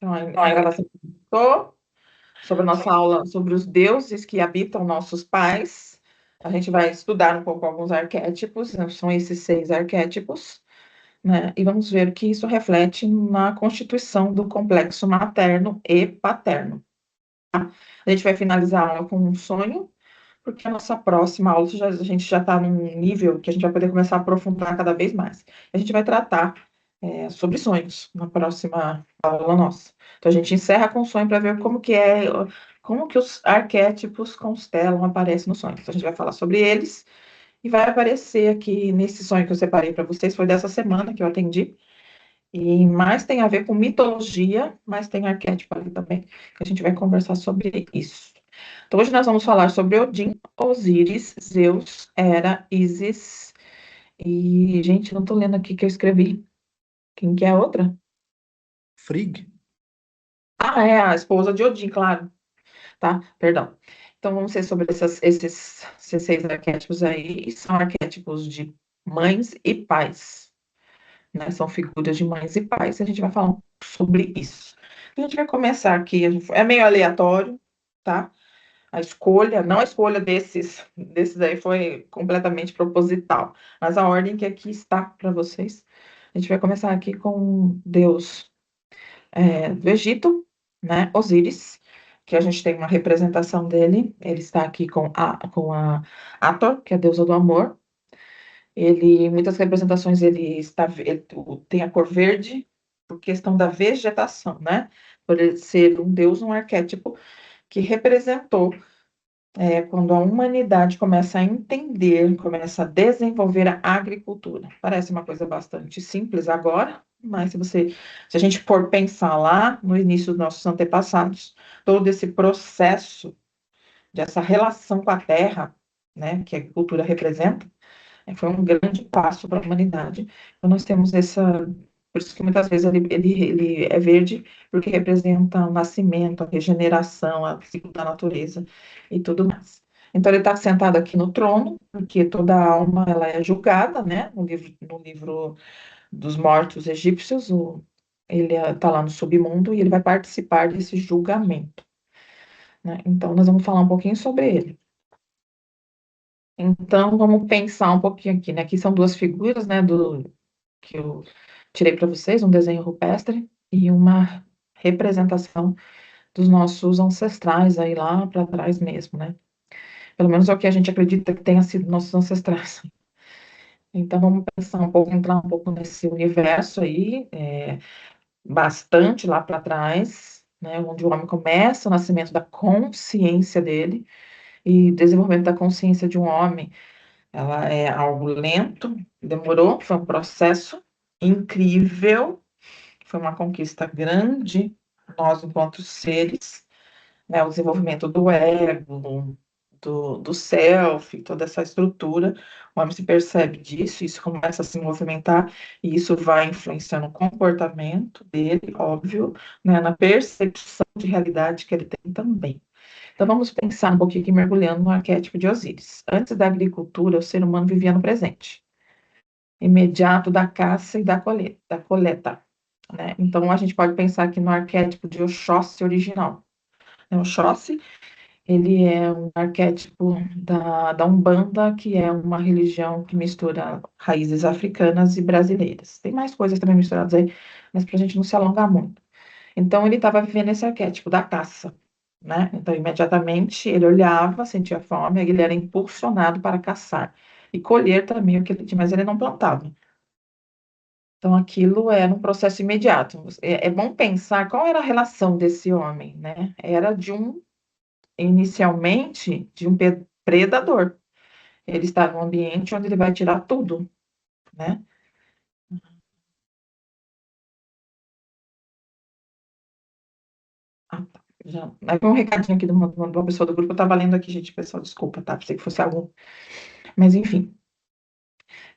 Então, ela se apresentou sobre a nossa aula sobre os deuses que habitam nossos pais. A gente vai estudar um pouco alguns arquétipos, né? São esses 6 arquétipos, né? E vamos ver o que isso reflete na constituição do complexo materno e paterno. Tá? A gente vai finalizar a aula com um sonho, porque a nossa próxima aula a gente já está num nível que a gente vai poder começar a aprofundar cada vez mais. A gente vai tratar sobre sonhos na próxima aula nossa. Então a gente encerra com o sonho para ver como que os arquétipos constelam, aparecem nos sonhos. Então, a gente vai falar sobre eles e vai aparecer aqui nesse sonho que eu separei para vocês, foi dessa semana que eu atendi. E mais tem a ver com mitologia, mas tem arquétipo ali também, que a gente vai conversar sobre isso. Então, hoje nós vamos falar sobre Odin, Osíris, Zeus, Hera, Ísis. E, gente, não estou lendo aqui que eu escrevi. Quem que é a outra? Frigg? Ah, é a esposa de Odin, claro. Tá? Perdão. Então, vamos ser sobre esses 6 arquétipos aí. São arquétipos de mães e pais, né? São figuras de mães e pais. A gente vai falar sobre isso. A gente vai começar aqui. É meio aleatório, tá? A escolha, não a escolha desses aí foi completamente proposital, mas a ordem que aqui está para vocês. A gente vai começar aqui com Deus do Egito, né? Osíris, que a gente tem uma representação dele. Ele está aqui com a Hathor, que é a deusa do amor. Em muitas representações, tem a cor verde por questão da vegetação, né? Por ele ser um deus, um arquétipo que representou quando a humanidade começa a entender, começa a desenvolver a agricultura. Parece uma coisa bastante simples agora, mas se a gente for pensar lá no início dos nossos antepassados, todo esse processo dessa relação com a terra, né, que a agricultura representa, foi um grande passo para a humanidade. Então, nós temos por isso que muitas vezes ele é verde, porque representa o nascimento, a regeneração, a ciclo da natureza e tudo mais. Então, ele está sentado aqui no trono, porque toda alma ela é julgada, né? No livro dos mortos egípcios, ele está lá no submundo e ele vai participar desse julgamento, né? Então, nós vamos falar um pouquinho sobre ele. Então, vamos pensar um pouquinho aqui, né? Aqui são 2 figuras, né, que eu tirei para vocês, um desenho rupestre e uma representação dos nossos ancestrais aí lá para trás mesmo, né? Pelo menos é o que a gente acredita que tenha sido nossos ancestrais. Então, vamos pensar um pouco, entrar um pouco nesse universo aí, bastante lá para trás, né? Onde o homem começa o nascimento da consciência dele e desenvolvimento da consciência de um homem. Ela é algo lento, demorou, foi um processo incrível, foi uma conquista grande, nós enquanto seres, né, o desenvolvimento do ego, do self, toda essa estrutura, o homem se percebe disso, isso começa a se movimentar, e isso vai influenciar no comportamento dele, óbvio, né, na percepção de realidade que ele tem também. Então, vamos pensar um pouquinho aqui, mergulhando no arquétipo de Osíris. Antes da agricultura, o ser humano vivia no presente, imediato da caça e da coleta, né? Então, a gente pode pensar aqui no arquétipo de Oxóssi original. Oxóssi, ele é um arquétipo da Umbanda, que é uma religião que mistura raízes africanas e brasileiras. Tem mais coisas também misturadas aí, mas para a gente não se alongar muito. Então, ele estava vivendo esse arquétipo da caça, né? Então, imediatamente, ele olhava, sentia fome, ele era impulsionado para caçar e colher também o que ele tinha, mas ele não plantava. Então, aquilo era um processo imediato. É bom pensar qual era a relação desse homem, né? Inicialmente, de um predador. Ele está num ambiente onde ele vai tirar tudo, né? Ah, tá. Já. Aí foi um recadinho aqui de uma pessoa do grupo, eu estava lendo aqui, gente, pessoal, desculpa, tá? Pensei que fosse algum. Mas, enfim.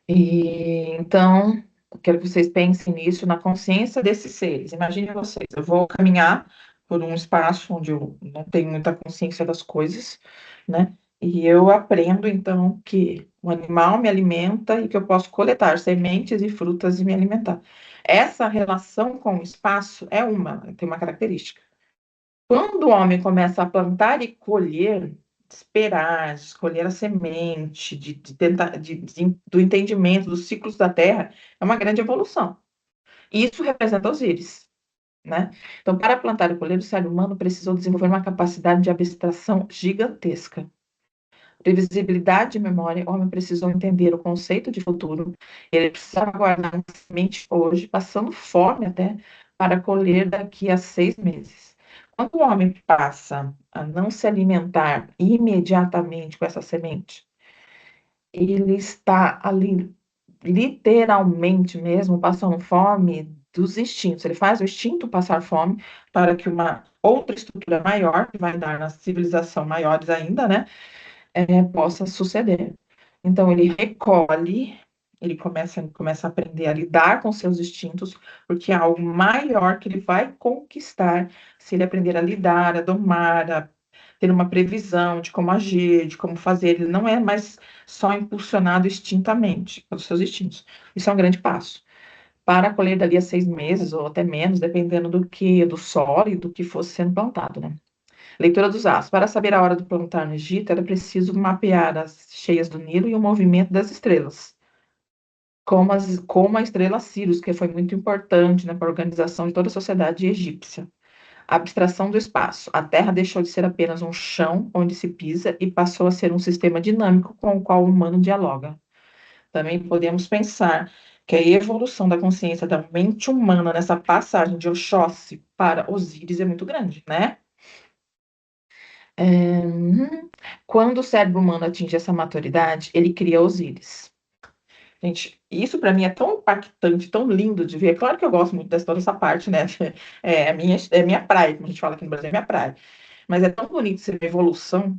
Então, eu quero que vocês pensem nisso, na consciência desses seres. Imagine vocês, eu vou caminhar por um espaço onde eu não tenho muita consciência das coisas, né? E eu aprendo, então, que O animal me alimenta e que eu posso coletar sementes e frutas e me alimentar. Essa relação com o espaço tem uma característica. Quando o homem começa a plantar e colher, esperar, escolher a semente, de tentar, do entendimento dos ciclos da Terra, é uma grande evolução. Isso representa Osíris, né? Então, para plantar e colher, o ser humano precisou desenvolver uma capacidade de abstração gigantesca. Previsibilidade e memória, o homem precisou entender o conceito de futuro, ele precisava guardar uma semente hoje, passando fome até, para colher daqui a 6 meses. Quando o homem passa a não se alimentar imediatamente com essa semente, ele está ali, literalmente mesmo, passando fome dos instintos. Ele faz o instinto passar fome para que uma outra estrutura maior, que vai dar na civilização maiores ainda, né? Possa suceder. Então, ele recolhe, ele começa a aprender a lidar com seus instintos, porque é algo maior que ele vai conquistar se ele aprender a lidar, a domar, a ter uma previsão de como agir, de como fazer. Ele não é mais só impulsionado extintamente pelos seus instintos. Isso é um grande passo. Para colher dali a 6 meses, ou até menos, dependendo do solo e do que fosse sendo plantado, né? Leitura dos astros. Para saber a hora do plantar no Egito, era preciso mapear as cheias do Nilo e o movimento das estrelas, como a estrela Sirius, que foi muito importante, né, para a organização de toda a sociedade egípcia. A abstração do espaço. A Terra deixou de ser apenas um chão onde se pisa e passou a ser um sistema dinâmico com o qual o humano dialoga. Também podemos pensar que a evolução da consciência da mente humana nessa passagem de Oxóssi para Osíris é muito grande, né? Quando o cérebro humano atinge essa maturidade, ele cria Osíris. Gente, isso para mim é tão impactante, tão lindo de ver. Claro que eu gosto muito toda essa parte, né? É minha praia, como a gente fala aqui no Brasil, é minha praia. Mas é tão bonito você ver a evolução.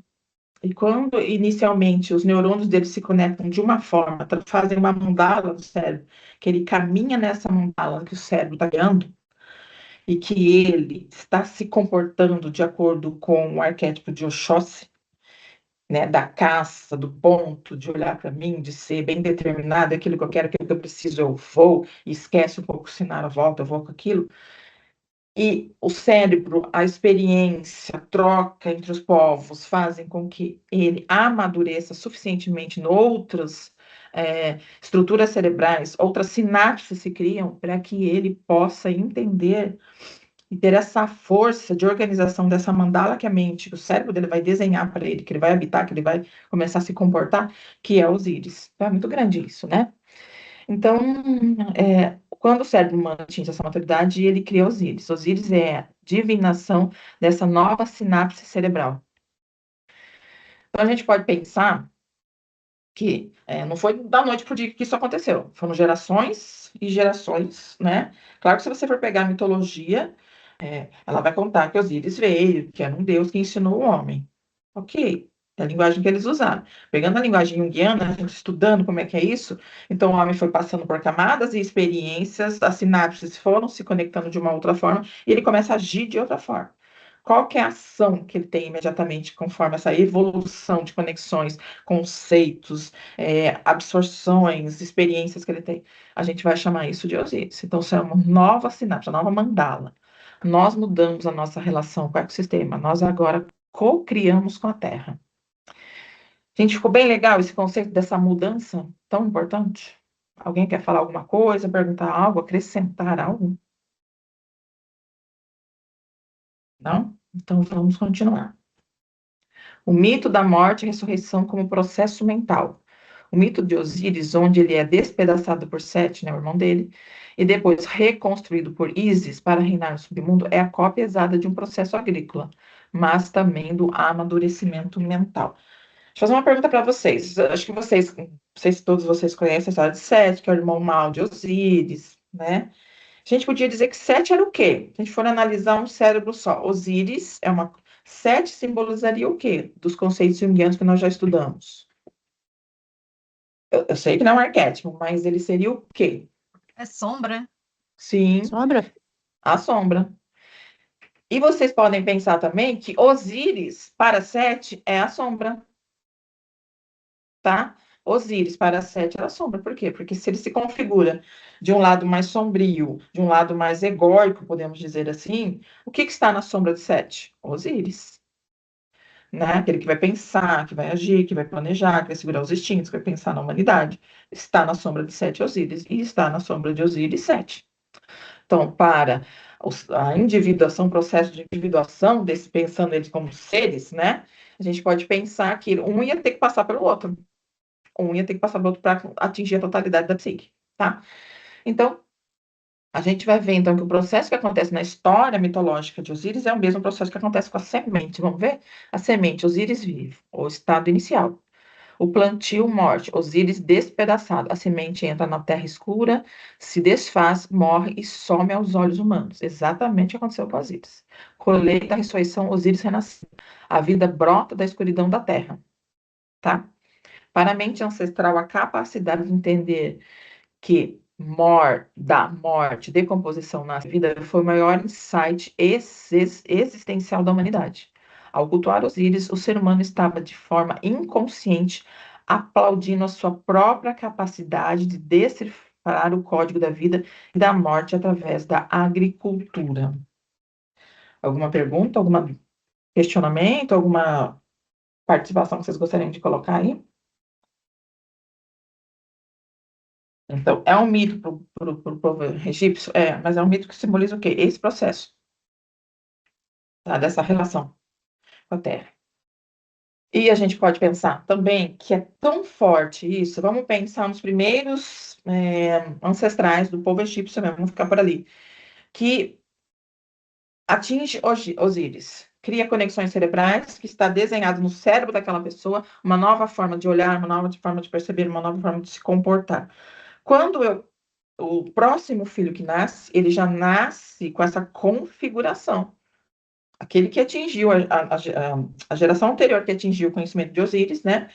E quando inicialmente os neurônios dele se conectam de uma forma, fazem uma mandala no cérebro, que ele caminha nessa mandala que o cérebro está ganhando, e que ele está se comportando de acordo com o arquétipo de Oxóssi, né, da caça, do ponto, de olhar para mim, de ser bem determinado, aquilo que eu quero, aquilo que eu preciso, eu vou, e esquece um pouco o cenário à volta, eu vou com aquilo. E o cérebro, a experiência, a troca entre os povos fazem com que ele amadureça suficientemente em outras estruturas cerebrais, outras sinapses se criam para que ele possa entender e ter essa força de organização dessa mandala que a mente, que o cérebro dele vai desenhar para ele, que ele vai habitar, que ele vai começar a se comportar, que é Osíris. É muito grande isso, né? Então, quando o cérebro humano atinge essa maturidade, ele cria Osíris. Osíris é a divinação dessa nova sinapse cerebral. Então, a gente pode pensar que não foi da noite para o dia que isso aconteceu. Foram gerações e gerações, né? Claro que se você for pegar a mitologia, ela vai contar que Osíris veio, que era um deus que ensinou o homem. Ok, é a linguagem que eles usaram. Pegando a linguagem junguiana, a gente estudando como é que é isso, então o homem foi passando por camadas e experiências, as sinapses foram se conectando de uma outra forma, e ele começa a agir de outra forma. Qual que é a ação que ele tem imediatamente conforme essa evolução de conexões, conceitos, absorções, experiências que ele tem? A gente vai chamar isso de Osíris. Então, isso é uma nova sinapse, uma nova mandala. Nós mudamos a nossa relação com o ecossistema, nós agora co-criamos com a Terra. Gente, ficou bem legal esse conceito dessa mudança tão importante? Alguém quer falar alguma coisa, perguntar algo, acrescentar algo? Não? Então vamos continuar. O mito da morte e ressurreição como processo mental. O mito de Osíris, onde ele é despedaçado por Sete, né, o irmão dele, e depois reconstruído por Ísis para reinar no submundo, é a cópia exata de um processo agrícola, mas também do amadurecimento mental. Deixa eu fazer uma pergunta para vocês. Acho que vocês, não sei se todos vocês conhecem a história de Sete, que é o irmão mau de Osíris, né? A gente podia dizer que Sete era o quê? Se a gente for analisar um cérebro só, Osíris é uma. Sete simbolizaria o quê? Dos conceitos junguianos que nós já estudamos. Eu sei que não é um arquétipo, mas ele seria o quê? É sombra. Sim, Sombra? a sombra. E vocês podem pensar também que Osíris, para Sete, é a sombra. Tá? Osíris para Sete era sombra. Por quê? Porque se ele se configura de um lado mais sombrio, de um lado mais egóico, podemos dizer assim, o que está na sombra de Sete? Osíris. Né? Aquele que vai pensar, que vai agir, que vai planejar, que vai segurar os instintos, que vai pensar na humanidade. Está na sombra de Sete Osíris e está na sombra de Osíris Sete. Então, para a individuação, o processo de individuação, desse, pensando eles como seres, né? A gente pode pensar que um ia ter que passar pelo outro. Um ia ter que passar pelo outro para atingir a totalidade da psique, tá? Então, a gente vai ver, então, que o processo que acontece na história mitológica de Osíris é o mesmo processo que acontece com a semente. Vamos ver? A semente, Osíris vivo, o estado inicial. O plantio, morte, Osíris despedaçado. A semente entra na terra escura, se desfaz, morre e some aos olhos humanos. Exatamente o que aconteceu com Osíris. Colheita, ressurreição, Osíris renasceu. A vida brota da escuridão da terra, tá? Para a mente ancestral, a capacidade de entender que da morte, decomposição na vida foi o maior insight existencial da humanidade. Ao cultuar Osíris, o ser humano estava de forma inconsciente aplaudindo a sua própria capacidade de decifrar o código da vida e da morte através da agricultura. Alguma pergunta, algum questionamento, alguma participação que vocês gostariam de colocar aí? Então, é um mito para o povo egípcio? É, mas é um mito que simboliza o quê? Esse processo, tá? Dessa relação com a Terra. E a gente pode pensar também que é tão forte isso, vamos pensar nos primeiros ancestrais do povo egípcio mesmo, vamos ficar por ali, que atinge Osíris, cria conexões cerebrais, que está desenhado no cérebro daquela pessoa, uma nova forma de olhar, uma nova forma de perceber, uma nova forma de se comportar. Quando o próximo filho que nasce, ele já nasce com essa configuração. Aquele que atingiu, a geração anterior que atingiu o conhecimento de Osíris, né?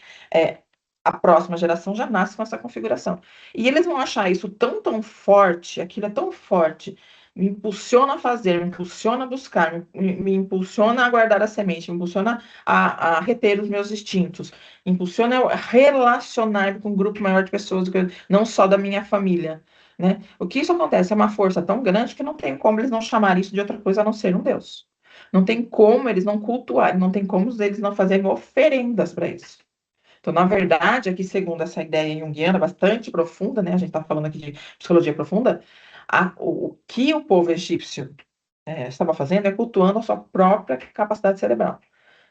A próxima geração já nasce com essa configuração. E eles vão achar isso tão forte, aquilo é tão forte, me impulsiona a fazer, me impulsiona a buscar, me impulsiona a guardar a semente, me impulsiona a reter os meus instintos, impulsiona a relacionar com um grupo maior de pessoas, não só da minha família. Né? O que isso acontece é uma força tão grande que não tem como eles não chamarem isso de outra coisa a não ser um Deus. Não tem como eles não cultuarem, não tem como eles não fazerem oferendas para isso. Então, na verdade, aqui, segundo essa ideia junguiana bastante profunda, né? A gente está falando aqui de psicologia profunda, o que o povo egípcio estava fazendo é cultuando a sua própria capacidade cerebral.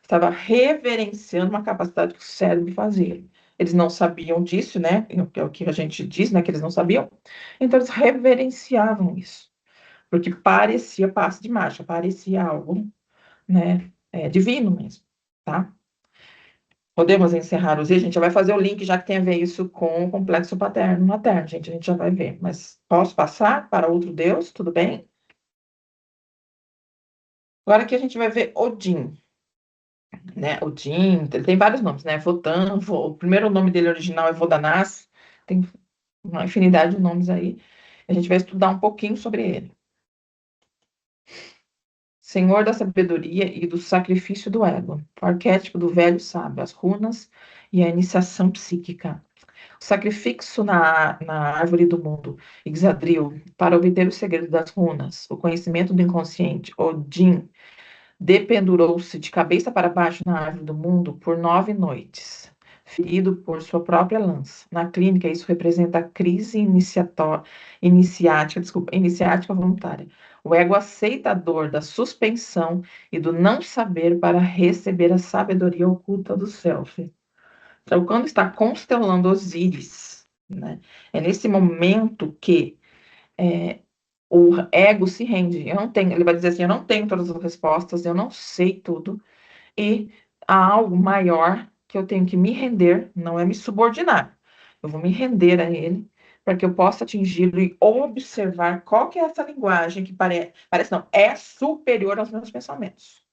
Estava reverenciando uma capacidade que o cérebro fazia. Eles não sabiam disso, né? É o que a gente diz, né? Que eles não sabiam. Então, eles reverenciavam isso. Porque parecia passe de mágica, parecia algo, né? Divino mesmo, tá? Podemos encerrar os dias, a gente já vai fazer o link, já que tem a ver isso com o complexo paterno-materno, gente, a gente já vai ver. Mas posso passar para outro Deus, tudo bem? Agora aqui a gente vai ver Odin, né? Odin, ele tem vários nomes, né? Wotan, o primeiro nome dele original é Vodanas, tem uma infinidade de nomes aí. A gente vai estudar um pouquinho sobre ele. Senhor da sabedoria e do sacrifício do ego, o arquétipo do velho sábio, as runas e a iniciação psíquica. O sacrifício na árvore do mundo, Ixadril, para obter o segredo das runas, o conhecimento do inconsciente, Odin, dependurou-se de cabeça para baixo na árvore do mundo por 9 noites, ferido por sua própria lança. Na clínica, isso representa a crise iniciática voluntária. O ego aceita a dor da suspensão e do não saber para receber a sabedoria oculta do self. Então, quando está constelando Osíris, né, é nesse momento que o ego se rende. Eu não tenho, ele vai dizer assim: eu não tenho todas as respostas, eu não sei tudo, e há algo maior que eu tenho que me render, não é me subordinar. Eu vou me render a ele para que eu possa atingi-lo e observar qual que é essa linguagem que parece não, é superior aos meus pensamentos.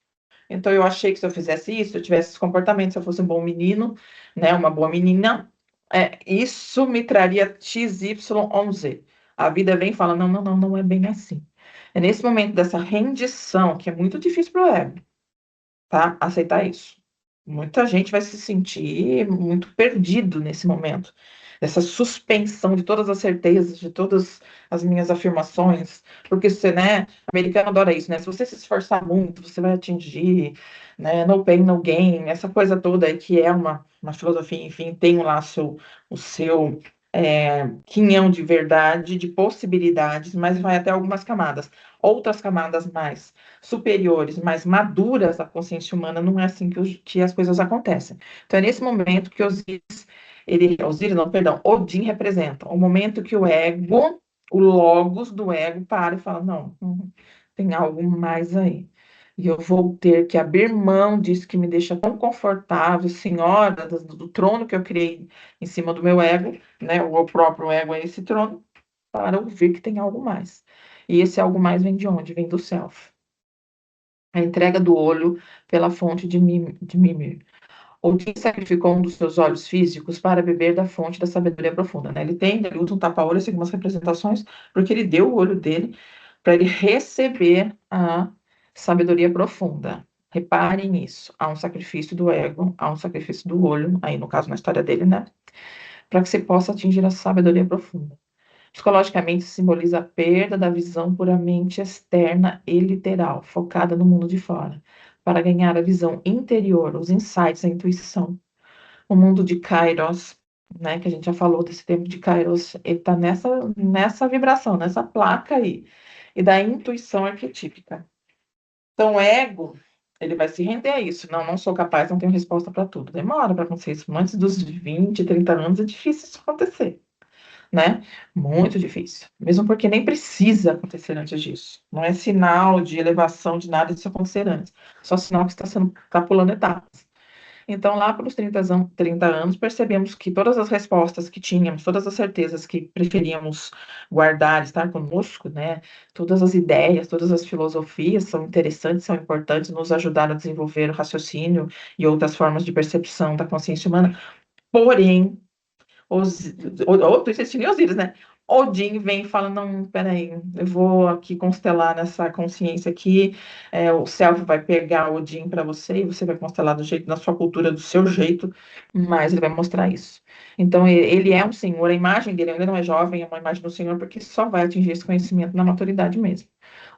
Então, eu achei que se eu fizesse isso, se eu tivesse esse comportamento, se eu fosse um bom menino, né, uma boa menina, isso me traria X, Y ou Z. A vida vem e fala: não, não, não, não é bem assim. É nesse momento dessa rendição, que é muito difícil para o ego, tá? Aceitar isso. Muita gente vai se sentir muito perdido nesse momento, essa suspensão de todas as certezas, de todas as minhas afirmações, porque você, né, americano adora isso, né? Se você se esforçar muito, você vai atingir, né, no pain, no gain, essa coisa toda aí que é uma filosofia, enfim, tem lá o seu quinhão de verdade, de possibilidades, mas vai até algumas camadas. Outras camadas mais superiores, mais maduras da consciência humana, não é assim que as coisas acontecem. Então, é nesse momento que Osíris, não, perdão, Odin representa o momento que o ego, o logos do ego, para e fala: não, tem algo mais aí. E eu vou ter que abrir mão disso que me deixa tão confortável, senhora do trono que eu criei em cima do meu ego, né? O próprio ego é esse trono, para ouvir que tem algo mais. E esse algo mais vem de onde? Vem do self. A entrega do olho pela fonte de Mimir. Odin sacrificou um dos seus olhos físicos para beber da fonte da sabedoria profunda, né? Ele usa um tapa-olho, assim, algumas representações, porque ele deu o olho dele para ele receber a sabedoria profunda. Reparem nisso. Há um sacrifício do ego, há um sacrifício do olho, aí no caso na história dele, né? Para que você possa atingir a sabedoria profunda. Psicologicamente, simboliza a perda da visão puramente externa e literal, focada no mundo de fora, para ganhar a visão interior, os insights, a intuição. O mundo de Kairos, né, que a gente já falou desse tempo de Kairos, ele está nessa vibração, nessa placa aí, e da intuição arquetípica. Então, o ego, ele vai se render a isso. Não, não sou capaz, não tenho resposta para tudo. Demora para acontecer isso. Antes dos 20, 30 anos é difícil isso acontecer, né? Muito difícil. Mesmo porque nem precisa acontecer antes disso. Não é sinal de elevação de nada disso acontecer antes. Só sinal que está pulando etapas. Então, lá pelos 30 anos, percebemos que todas as respostas que tínhamos, todas as certezas que preferíamos guardar, estar conosco, né? Todas as ideias, todas as filosofias são interessantes, são importantes, nos ajudaram a desenvolver o raciocínio e outras formas de percepção da consciência humana. Porém, outro intestino e Osíris, né? Odin vem e fala: não, peraí, eu vou aqui constelar nessa consciência aqui, o Self vai pegar Odin para você e você vai constelar do jeito, da sua cultura, do seu jeito, mas ele vai mostrar isso. Então, ele é um senhor, a imagem dele ainda não é jovem, é uma imagem do senhor, porque só vai atingir esse conhecimento na maturidade mesmo.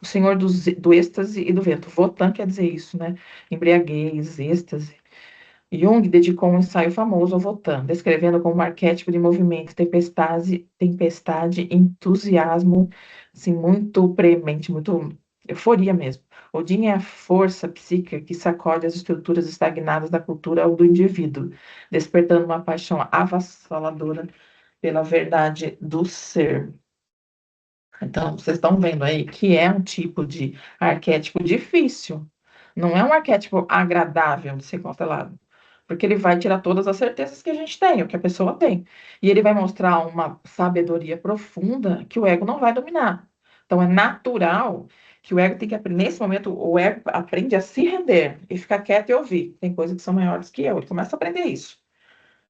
O senhor do êxtase e do vento. Wotan quer dizer isso, né? Embriaguez, êxtase. Jung dedicou um ensaio famoso ao Wotan, descrevendo como um arquétipo de movimento, tempestade, entusiasmo, assim, muito premente, muito euforia mesmo. Odin é a força psíquica que sacode as estruturas estagnadas da cultura ou do indivíduo, despertando uma paixão avassaladora pela verdade do ser. Então, vocês estão vendo aí que é um tipo de arquétipo difícil. Não é um arquétipo agradável de ser constelado. Porque ele vai tirar todas as certezas que a gente tem, o que a pessoa tem. E ele vai mostrar uma sabedoria profunda que o ego não vai dominar. Então, é natural que o ego tem que aprender. Nesse momento, o ego aprende a se render e ficar quieto e ouvir. Tem coisas que são maiores que eu. Ele começa a aprender isso.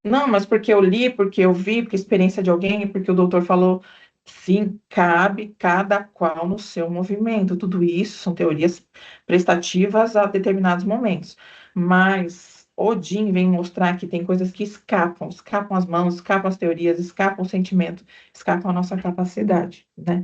Não, mas porque eu li, porque eu vi, porque a experiência de alguém, porque o doutor falou. Sim, cabe cada qual no seu movimento. Tudo isso são teorias prestativas a determinados momentos. Mas Odin vem mostrar que tem coisas que escapam as mãos, escapam as teorias, escapam o sentimento, escapam a nossa capacidade, né?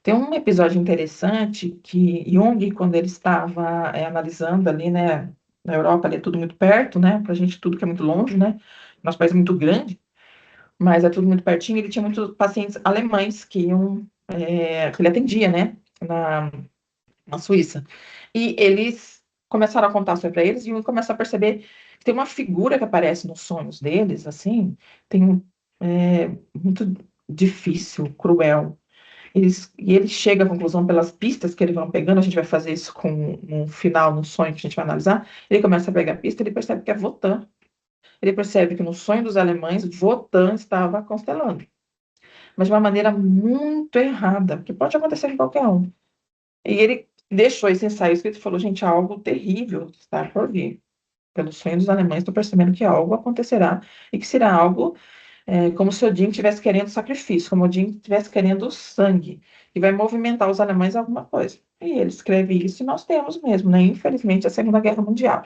Tem um episódio interessante que Jung, quando ele estava analisando ali, né, na Europa, ali é tudo muito perto, né, pra gente tudo que é muito longe, né, nosso país é muito grande, mas é tudo muito pertinho, ele tinha muitos pacientes alemães que iam, que ele atendia, né, na Suíça. E eles começaram a contar sobre para eles e Jung começou a perceber que tem uma figura que aparece nos sonhos deles, assim, tem muito difícil, cruel, e ele chega à conclusão pelas pistas que eles vão pegando, a gente vai fazer isso com um final no sonho que a gente vai analisar, ele começa a pegar a pista, ele percebe que é Wotan. Ele percebe que no sonho dos alemães, Wotan estava constelando. Mas de uma maneira muito errada, porque pode acontecer com qualquer um. E ele deixou esse ensaio escrito e falou: gente, algo terrível está por vir. Pelo sonho dos alemães, estou percebendo que algo acontecerá e que será algo como se Odin estivesse querendo sacrifício, como Odin estivesse querendo sangue, e vai movimentar os alemães a alguma coisa. E ele escreve isso e nós temos mesmo, né? Infelizmente, a Segunda Guerra Mundial.